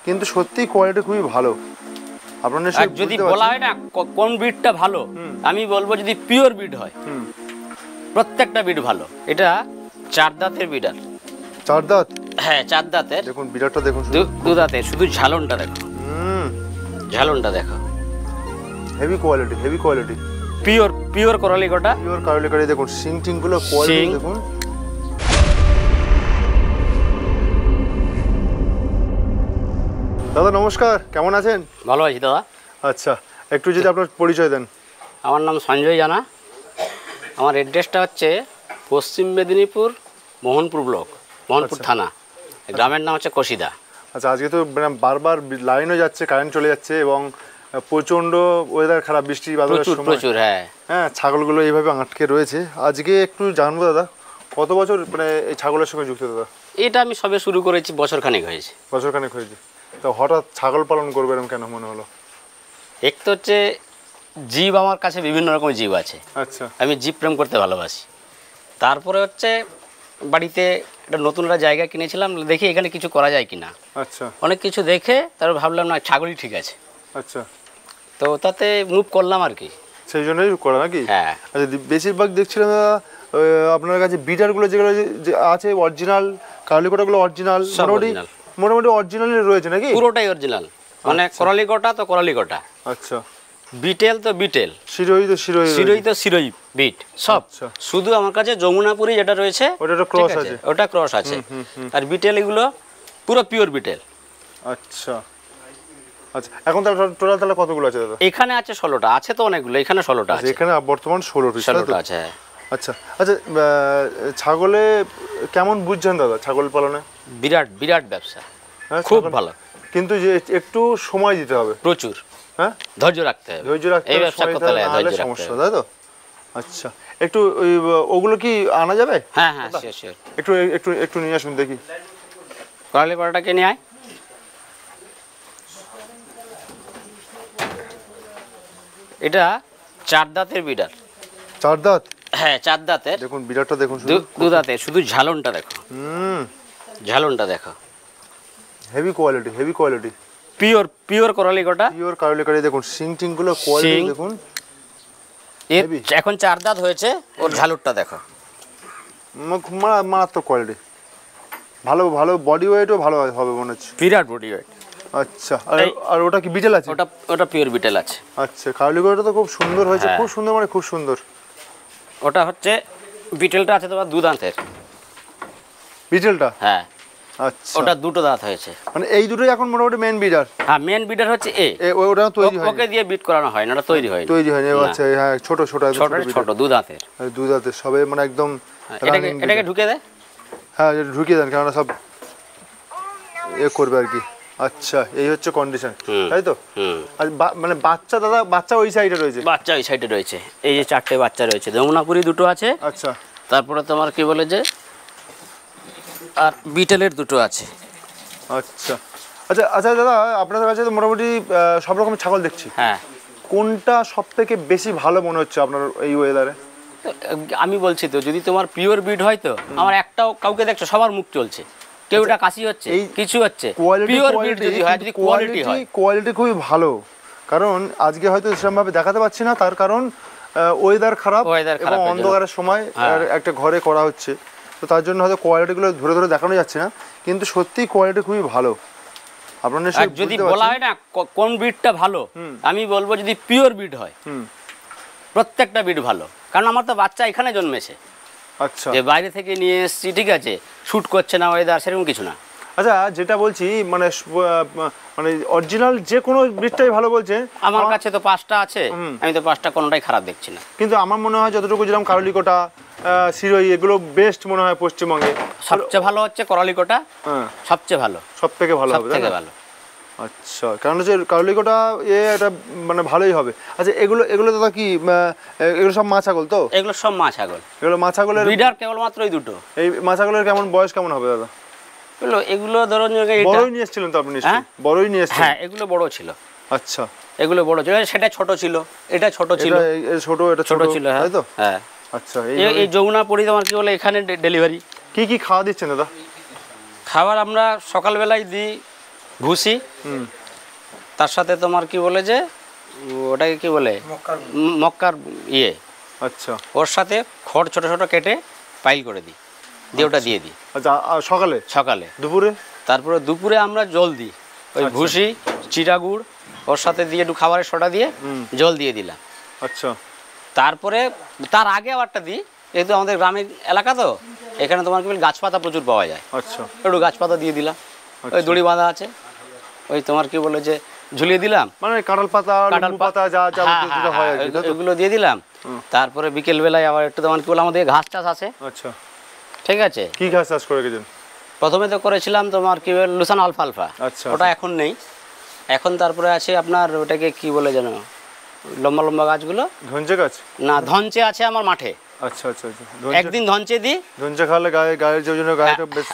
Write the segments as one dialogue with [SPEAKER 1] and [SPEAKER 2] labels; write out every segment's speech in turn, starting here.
[SPEAKER 1] কিন্তু সত্যি কোয়ালিটি খুবই ভালো। আপনারা
[SPEAKER 2] আর যদি বলা হয় না কোন ব্রিডটা ভালো, আমি বলবো যদি পিওর ব্রিড হয় প্রত্যেকটা ব্রিড ভালো। এটা 4 দাঁতের বিড়াল।
[SPEAKER 1] 4 দাঁত?
[SPEAKER 2] হ্যাঁ 4 দাঁতের।
[SPEAKER 1] দেখুন বিড়ালটা দেখুন,
[SPEAKER 2] 2 দাঁতের, শুধু ঝালনটা দেখো। ঝালনটা দেখো,
[SPEAKER 1] heavy quality, heavy quality.
[SPEAKER 2] Pure করালি গোটা,
[SPEAKER 1] পিওর করালি গোটা। দেখুন সিং টিং গুলো কোয়ালিটি দেখুন। দাদা নমস্কার, কেমন আছেন?
[SPEAKER 2] ভালো আছি দাদা।
[SPEAKER 1] আচ্ছা, একটু যদি আপনার পরিচয় দেন।
[SPEAKER 2] আমার নাম সঞ্জয় জানা। আমার অ্যাড্রেসটা হচ্ছে পশ্চিম মেদিনীপুর, মোহনপুর ব্লক, মোহনপুর থানা। গ্রামের নাম হচ্ছে কশিদা।
[SPEAKER 1] আচ্ছা, আজকে তো বারবার লাইনও যাচ্ছে, কারেন্ট চলে যাচ্ছে এবং প্রচণ্ড ওয়েদার খারাপ, বৃষ্টি বাদলের সময়
[SPEAKER 2] প্রচুর। হ্যাঁ,
[SPEAKER 1] ছাগলগুলো এইভাবে আটকে রয়েছে। আজকে একটু জানবো দাদা, কত বছর মানে এই ছাগলের সঙ্গে যুক্ত দাদা?
[SPEAKER 2] এটা আমি সবে শুরু করেছি, বছরখানেক হয়েছে।
[SPEAKER 1] বছরখানেক হয়েছে। তো হঠাৎ ছাগল পালন করবে এরকম কেন মনে হলো?
[SPEAKER 2] এক তো হচ্ছে জীব, আমার কাছে বিভিন্ন রকমের জীব আছে।
[SPEAKER 1] আচ্ছা,
[SPEAKER 2] আমি জীব প্রেম করতে ভালোবাসি। তারপরে হচ্ছে বাড়িতে একটা নতুন একটা জায়গা কিনেছিলাম, দেখি এখানে কিছু করা যায় কিনা।
[SPEAKER 1] আচ্ছা,
[SPEAKER 2] অনেক কিছু দেখে তারপর ভাবলাম না ছাগলই ঠিক আছে।
[SPEAKER 1] আচ্ছা,
[SPEAKER 2] তো তাতে মুভ করলাম আর কি,
[SPEAKER 1] সেই জন্যই করা নাকি?
[SPEAKER 2] হ্যাঁ।
[SPEAKER 1] আচ্ছা, বেশিরভাগ দেখছিলাম আপনার কাছে বিটারগুলো যেগুলো আছে অরিজিনাল, কার্লিকোটাগুলো অরিজিনাল, মোটামুটি অরিজিনালই রয়েছে নাকি?
[SPEAKER 2] পুরোটাই অরিজিনাল, মানে করালিকোটা তো করালিকোটা।
[SPEAKER 1] আচ্ছা,
[SPEAKER 2] বিটেল তো বিটেল,
[SPEAKER 1] শিরোই তো শিরোই,
[SPEAKER 2] শিরোই তো শিরোই, বিট সব। শুধু আমার কাছে যমুনাপুরি যেটা রয়েছে
[SPEAKER 1] ওটা ক্রস আছে,
[SPEAKER 2] ওটা ক্রস আছে। আর বিটেল এগুলো পুরো পিওর বিটেল।
[SPEAKER 1] আচ্ছা আচ্ছা, এখন তাহলে কতগুলো আছে দাদা?
[SPEAKER 2] এখানে আছে 16টা, আছে তো অনেকগুলো, এখানে 16টা আছে।
[SPEAKER 1] এখানে বর্তমান 16টা
[SPEAKER 2] আছে।
[SPEAKER 1] আচ্ছা আচ্ছা, ছাগলে কেমন বুঝছেন দাদা ছাগল পালনে?
[SPEAKER 2] বিরাট বিরাট ব্যবসা, খুব ভালো,
[SPEAKER 1] কিন্তু যে একটু সময় দিতে হবে
[SPEAKER 2] প্রচুর।
[SPEAKER 1] হ্যাঁ,
[SPEAKER 2] ধৈর্য রাখতে হবে,
[SPEAKER 1] ধৈর্য রাখতে
[SPEAKER 2] এই ব্যবসা করতে হলে ধৈর্য রাখতে
[SPEAKER 1] সমস্যা, তাই তো? আচ্ছা, একটু ওগুলো কি আনা যাবে?
[SPEAKER 2] হ্যাঁ হ্যাঁ, শিওর।
[SPEAKER 1] একটু একটু একটু নিয়ে আসুন দেখি।
[SPEAKER 2] করালি পাড়াটাকে নিয়ে আয়। এটা 4 দাঁতের বিড়াল।
[SPEAKER 1] 4 দাঁত?
[SPEAKER 2] হ্যাঁ 4 দাঁতের।
[SPEAKER 1] দেখুন বিড়ালটা দেখুন,
[SPEAKER 2] 2 দাঁতের, শুধু ঝালনটা দেখো। ঝালনটা দেখো,
[SPEAKER 1] heavy quality, heavy quality.
[SPEAKER 2] Pure করালি গোটা,
[SPEAKER 1] পিওর করালি গোটা। দেখুন সিং টিং গুলো কোয়ালিটি দেখুন।
[SPEAKER 2] এখন 4 দাঁত হয়েছে, ওর ঝালুরটা দেখো,
[SPEAKER 1] মারাত্মক কোয়ালিটি। ভালো ভালো বডি ওয়েটও ভালো হবে মনে হচ্ছে,
[SPEAKER 2] বিরাট বডি ওয়েট।
[SPEAKER 1] আচ্ছা, আর ওটা কি বিটেল আছে?
[SPEAKER 2] ওটা পিওর বিটেল আছে।
[SPEAKER 1] আচ্ছা, কার্লি গোটা তো খুব সুন্দর হয়েছে, খুব সুন্দর, মানে খুব সুন্দর।
[SPEAKER 2] ওটা হচ্ছে বিটেলটা আছে তোমার 2 দাঁতের।
[SPEAKER 1] বিটেলটা?
[SPEAKER 2] হ্যাঁ।
[SPEAKER 1] আচ্ছা,
[SPEAKER 2] ওটা 2টো দাঁত হয়েছে,
[SPEAKER 1] মানে এই দুটোই এখন মোটামুটি মেন বিডার।
[SPEAKER 2] হ্যাঁ, মেন বিডার হচ্ছে
[SPEAKER 1] ওটা তৈরি হয়,
[SPEAKER 2] ওকে দিয়ে বিট করানো হয় না, ওটা তৈরি হয়নি।
[SPEAKER 1] আচ্ছা, হ্যাঁ, ছোট ছোট
[SPEAKER 2] 2 দাঁতের।
[SPEAKER 1] 2 দাঁতের সবে, মানে একদম।
[SPEAKER 2] এটাকে ঢুকে দেয়।
[SPEAKER 1] হ্যাঁ, ঢুকিয়ে দেন, কেননা সব করবে আর কি। আচ্ছা, এই হচ্ছে কন্ডিশন, তাই তো? আর মানে বাচ্চা দাদা, বাচ্চা ওই সাইডে রয়েছে?
[SPEAKER 2] বাচ্চা ওই সাইডে রয়েছে, এই যে 4টে বাচ্চা রয়েছে। যমুনাপুরি 2টো আছে।
[SPEAKER 1] আচ্ছা,
[SPEAKER 2] তারপরে তোমার কি বলে যে আর বিটেলের 2টো আছে।
[SPEAKER 1] আচ্ছা আচ্ছা আচ্ছা দাদা, আপনাদের কাছে তো মোটামুটি সব রকমের ছাগল দেখছি।
[SPEAKER 2] হ্যাঁ,
[SPEAKER 1] কোনটা সব থেকে বেশি ভালো মনে হচ্ছে আপনার এই ওয়েদারে?
[SPEAKER 2] আমি বলছি তো, যদি তোমার পিওর ব্রিড হয় তো আমার একটাও কাউকে দেখছো সবার মুখ চলছে, কেউটা কাশি হচ্ছে, কিছু হচ্ছে। পিওর ব্রিড যদি হয়, যদি কোয়ালিটি হয়,
[SPEAKER 1] কোয়ালিটি খুবই ভালো। কারণ আজকে হয়তো সেরকমভাবে দেখাতে পাচ্ছি না, তার কারণ ওয়েদার খারাপ এবং অন্ধকারের সময় একটা ঘরে করা হচ্ছে, তো তার জন্য হয়তো কোয়ালিটিগুলো ধরে ধরে দেখানো যাচ্ছে না, কিন্তু সত্যি কোয়ালিটি খুবই ভালো। আপনারা
[SPEAKER 2] যদি বলা হয় না কোন ব্রিডটা ভালো, আমি বলবো যদি পিওর ব্রিড হয় প্রত্যেকটা ব্রিড ভালো। কারণ আমার তো বাচ্চা এখানে জন্মেছে।
[SPEAKER 1] আচ্ছা,
[SPEAKER 2] যে বাইরে থেকে নিয়ে এসেছি, ঠিক আছে, শ্যুট করছে না ওয়েদার, সেরকম কিছু না।
[SPEAKER 1] আচ্ছা, যেটা বলছি মানে মানে অরিজিনাল যে কোনো ব্রিডটাই ভালো বলছে।
[SPEAKER 2] আমার কাছে তো 5টা আছে, আমি তো 5টা কোনোটাই খারাপ দেখছি না।
[SPEAKER 1] কিন্তু আমার মনে হয় যতটুকু যেরকম কারলিকোটা, শিরোই, এগুলো বেস্ট মনে হয় পশ্চিমবঙ্গে।
[SPEAKER 2] সবচেয়ে ভালো হচ্ছে করালিকোটা, সবচেয়ে ভালো,
[SPEAKER 1] সব থেকে ভালো হবে,
[SPEAKER 2] সবথেকে ভালো।
[SPEAKER 1] আচ্ছা, কারণ হচ্ছে কারলিকোটা এটা মানে ভালোই হবে। আচ্ছা, এগুলো দাদা কি এগুলো সব মা ছাগল তো?
[SPEAKER 2] এগুলো সব মা ছাগল।
[SPEAKER 1] এগুলো মা ছাগলের
[SPEAKER 2] ব্রিডার কেবলমাত্র এই 2টো।
[SPEAKER 1] এই মা ছাগলের কেমন বয়স কেমন হবে দাদা?
[SPEAKER 2] এগুলো ধরুন
[SPEAKER 1] বড়ই নিয়ে এসেছিলেন তো আপনি নিশ্চয়ই? বড়ই নিয়ে এসেছিলেন?
[SPEAKER 2] হ্যাঁ, এগুলো বড় ছিল।
[SPEAKER 1] আচ্ছা,
[SPEAKER 2] এগুলো বড় ছিল, সেটা ছোট ছিল, এটা ছোট ছিল,
[SPEAKER 1] এটা ছোট ছিল, তাই তো?
[SPEAKER 2] হ্যাঁ।
[SPEAKER 1] আচ্ছা,
[SPEAKER 2] এই যমুনাপুরি তোমার কি বলে এখানে ডেলিভারি।
[SPEAKER 1] কি খাওয়া দিচ্ছেন দাদা?
[SPEAKER 2] খাবার আমরা সকালবেলায় দিই ভুসি, তার সাথে তোমার কি বলে যে ওটাকে কি বলে মক্কার ইয়ে,
[SPEAKER 1] আচ্ছা,
[SPEAKER 2] ওর সাথে খড় ছোট ছোট কেটে পাইল করে দিই, দিয়ে ওটা দিয়ে দিই।
[SPEAKER 1] আচ্ছা, সকালে
[SPEAKER 2] সকালে
[SPEAKER 1] দুপুরে?
[SPEAKER 2] তারপরে দুপুরে আমরা জল দিই, ওই ভুসি চিরা গুড় ওর সাথে দিয়ে একটু খাবারের সোডা দিয়ে জল দিয়ে দিলাম।
[SPEAKER 1] আচ্ছা,
[SPEAKER 2] তারপরে তার আগে আবারটা দিই, যেহেতু আমাদের গ্রামের এলাকা তো এখানে তোমার কি গাছপাতা প্রচুর পাওয়া যায়।
[SPEAKER 1] আচ্ছা,
[SPEAKER 2] একটু গাছপাতা দিয়ে দিলাম, ওই দড়ি বাঁধা আছে, ওই তোমার কি বলে যে ঝুলিয়ে দিলাম,
[SPEAKER 1] মানে কাঁঠাল পাতা, লেবু পাতা যা যা হয়
[SPEAKER 2] ওগুলো দিয়ে দিলাম। তারপরে বিকেল বেলায় আবার একটু তোমার কি বলে আমাদের ঘাস চাষ আছে।
[SPEAKER 1] আচ্ছা,
[SPEAKER 2] ঠিক আছে।
[SPEAKER 1] কি ঘাস চাষ করে গেছেন?
[SPEAKER 2] প্রথমে তো করেছিলাম তোমার কি বলে লুসান আলফালফা, ওটা এখন নেই। এখন তারপরে আছে আপনার ওটাকে কি বলে যেন লম্বা লম্বা গাছগুলো,
[SPEAKER 1] ধনচে গাছ
[SPEAKER 2] না, ধনচে আছে আমার মাঠে।
[SPEAKER 1] আচ্ছা আচ্ছা আচ্ছা,
[SPEAKER 2] একদিন ধনচে দিই,
[SPEAKER 1] ধনচে খালে গায়ের জন্য গায়েটা বেশ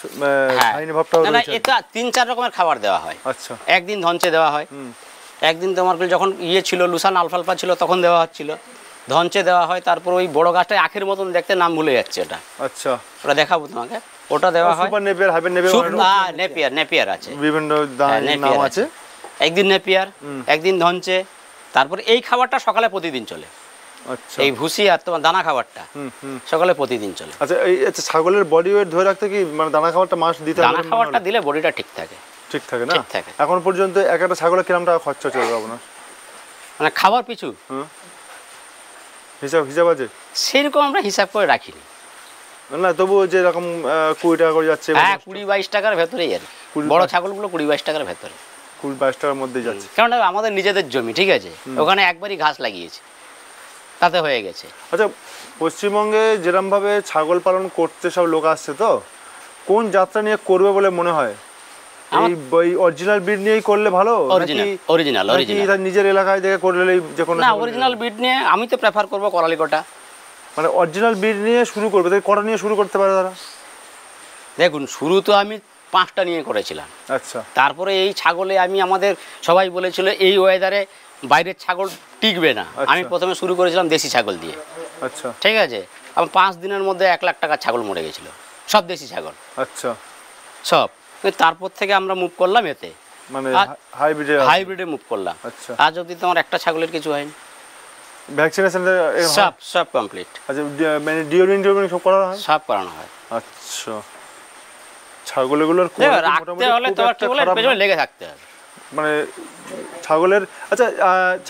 [SPEAKER 1] হাইনি ভাবটাও
[SPEAKER 2] না, এটা 3-4 রকমের খাবার দেওয়া হয়।
[SPEAKER 1] আচ্ছা,
[SPEAKER 2] একদিন ধনচে দেওয়া হয়, একদিন তোমার যখন ইয়ে ছিল লুসান আলফালফা ছিল তখন দেওয়া হচ্ছিল, ধনচে দেওয়া হয়। তারপর ওই বড় গাছটা আখের মতন দেখতে, নাম ভুলে যাচ্ছে ওটা।
[SPEAKER 1] আচ্ছা,
[SPEAKER 2] ওটা দেখাবো তোমাকে, ওটা দেওয়া হয়।
[SPEAKER 1] Super Napier, hybrid Napier,
[SPEAKER 2] Napier আছে,
[SPEAKER 1] বিভিন্ন নাম আছে।
[SPEAKER 2] একদিন নেপিয়ার, একদিন ধনচে। তারপর এই খাবারটা সকালে প্রতিদিন চলে।
[SPEAKER 1] আচ্ছা,
[SPEAKER 2] এই ভুসি আর তোমার দানা খাবারটা সকালে প্রতিদিন চলে।
[SPEAKER 1] আচ্ছা, এই আচ্ছা, ছাগলের বডি ওয়েট ধরে রাখতে কি মানে দানা খাবারটা মাস দিতে হবে?
[SPEAKER 2] দানা খাবারটা দিলে বডিটা ঠিক থাকে।
[SPEAKER 1] ঠিক থাকে না? এখন পর্যন্ত একটা ছাগলের কিরকম টাকা খরচা চলবে আপনার,
[SPEAKER 2] মানে খাবার পিছু?
[SPEAKER 1] হিসাব আছে
[SPEAKER 2] সেরকম আমরা হিসাব করে রাখিনি
[SPEAKER 1] না, তবু যে রকম 20 টাকা করে যাচ্ছে।
[SPEAKER 2] হ্যাঁ, 20-22 টাকার ভেতরেই আর বড় ছাগলগুলো 20-22 টাকার ভেতরে,
[SPEAKER 1] 20-22 টাকার মধ্যেই যাচ্ছে।
[SPEAKER 2] কারণ আমাদের নিজেদের জমি, ঠিক আছে, ওখানে একবারই ঘাস লাগিয়েছে, তাতে হয়ে গেছে।
[SPEAKER 1] আচ্ছা, পশ্চিমবঙ্গে যেরকমভাবে ছাগল পালন করতে সব লোক আসছে, তো কোন যাত্রা নিয়ে করবে বলে মনে হয়? এই অরিজিনাল ব্রিড নিয়েই করলে ভালো,
[SPEAKER 2] অরিজিনাল
[SPEAKER 1] নিজের এলাকায় দেখে করলেই যে কোনো?
[SPEAKER 2] না, অরিজিনাল ব্রিড নিয়ে আমি তো প্রেফার করবো করালিকটা।
[SPEAKER 1] মানে অরিজিনাল ব্রিড নিয়ে শুরু করবে, তাই কটা নিয়ে শুরু করতে পারে তারা?
[SPEAKER 2] দেখুন, শুরু তো আমি 5টা নিয়ে করেছিলাম।
[SPEAKER 1] আচ্ছা,
[SPEAKER 2] তারপরে এই ছাগলে আমি আমাদের সবাই বলেছিল এই ওয়েদারে বাইরের ছাগল টিকবে না। আমি প্রথমে শুরু করেছিলাম দেশি ছাগল দিয়ে। আচ্ছা, ঠিক আছে। আমার 5 দিনের মধ্যে 1 লাখ টাকার ছাগল মরে গেছিল, সব দেশি ছাগল। আচ্ছা, সব। তারপর থেকে আমরা মুভ করলাম এতে, মানে হাইব্রিডে মুভ করলাম। আচ্ছা, আজ অবধি তোমার একটা ছাগলের কিছু হয়নি।
[SPEAKER 1] ভ্যাকসিনেশন
[SPEAKER 2] সব কমপ্লিট।
[SPEAKER 1] আচ্ছা, মানে ডিওরিং সব করানো হয়?
[SPEAKER 2] সব করানো হয়।
[SPEAKER 1] আচ্ছা, ছাগলগুলোর
[SPEAKER 2] রাখতে হলে তোমার কি বলে পেছনে লেগে থাকতে হবে,
[SPEAKER 1] মানে ছাগলের। আচ্ছা,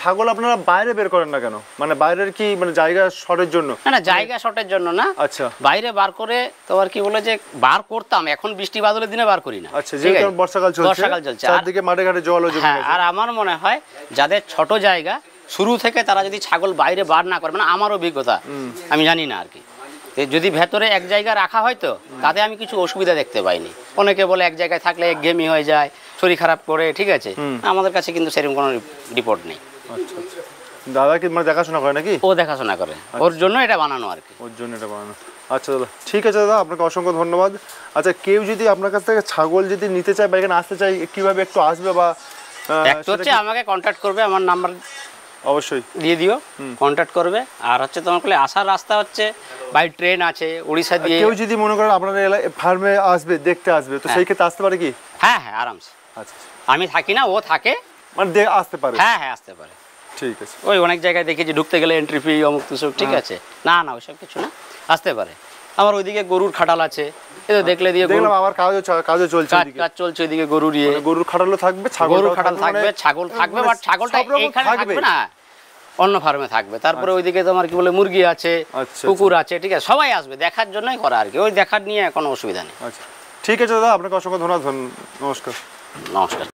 [SPEAKER 1] ছাগল আপনারা বাইরে বের করেন না কেন? মানে বাইরের কি মানে জায়গা শর্টের জন্য?
[SPEAKER 2] না, জায়গা শর্টের জন্য না। আচ্ছা, বাইরে বার করে তোমার কি বলে যে বার করতাম, এখন বৃষ্টি বাদলের দিনে বার করি না।
[SPEAKER 1] আচ্ছা, যেহেতু বর্ষাকাল চলছে, চারদিকে মাঠে ঘাটে জল জমে
[SPEAKER 2] গেছে। আর আমার মনে হয় যাদের ছোট জায়গা, শুরু থেকে তারা যদি ছাগল বাইরে বার না করে, মানে আমার অভিজ্ঞতা, আমি জানি না আর কি, যদি ভেতরে এক জায়গায় রাখা হয় তো তাতে আমি কিছু অসুবিধা দেখতে পাইনি। অনেকে বলে এক জায়গায় থাকলে একঘেয়েমি হয়ে যায়, শরীর খারাপ করে, ঠিক আছে। আমাদের কাছে কিন্তু সেরকম কোনো রিপোর্ট নেই।
[SPEAKER 1] আচ্ছা, দাদা কি মানে দেখাশোনা করে নাকি?
[SPEAKER 2] ও দেখাশোনা করে, ওর জন্য এটা বানানো আর কি,
[SPEAKER 1] ওর জন্য এটা বানানো। আচ্ছা দাদা, ঠিক আছে দাদা, আপনাকে অসংখ্য ধন্যবাদ। আচ্ছা, কেউ যদি আপনার কাছ থেকে ছাগল যদি নিতে চায় বা এখানে আসতে চায়, কিভাবে একটু আসবে? বা
[SPEAKER 2] একটা হচ্ছে আমাকে কন্ট্যাক্ট করবে, আমার নাম্বার
[SPEAKER 1] অবশ্যই দিয়ে
[SPEAKER 2] দিও, কন্ট্যাক্ট করবে। আর হচ্ছে তোমার বলে আসার রাস্তা হচ্ছে বাই ট্রেন আছে উড়িষ্যা দিয়ে।
[SPEAKER 1] কেউ যদি মনে করেন আপনার ফার্মে আসবে, দেখতে আসবে, তো সেই ক্ষেত্রে আসতে পারে কি?
[SPEAKER 2] হ্যাঁ হ্যাঁ, আরামসে। আচ্ছা, আমি থাকি না, ও থাকে,
[SPEAKER 1] মানে আসতে পারে?
[SPEAKER 2] হ্যাঁ হ্যাঁ, আসতে পারে।
[SPEAKER 1] ঠিক আছে।
[SPEAKER 2] ওই অনেক জায়গায় দেখেছি ঢুকতে গেলে এন্ট্রি ফি অমুক তুসব, ঠিক আছে। না না, ওইসব কিছু না, আসতে পারে। আমার ওইদিকে গরুর খাটাল আছে, এই তো দেখলে দিয়ে
[SPEAKER 1] দেখলাম, আমার কাজও চলছে,
[SPEAKER 2] কাজ চলছে ওইদিকে গরুর ইয়ে।
[SPEAKER 1] গরুর খাটালও থাকবে,
[SPEAKER 2] গরুর খাটাল থাকবে, ছাগল থাকবে, বাট ছাগলটা এখানে থাকবে না, অন্য ফার্মে থাকবে। তারপরে ওইদিকে তোমার কি বলে মুরগি আছে, কুকুর আছে, ঠিক আছে। সবাই আসবে, দেখার জন্যই করা আর কি, ওই দেখার নিয়ে কোনো অসুবিধা নেই।
[SPEAKER 1] আচ্ছা, ঠিক আছে দাদা, আপনাকে অসংখ্য ধন্যবাদ। নমস্কার।
[SPEAKER 2] নমস্কার।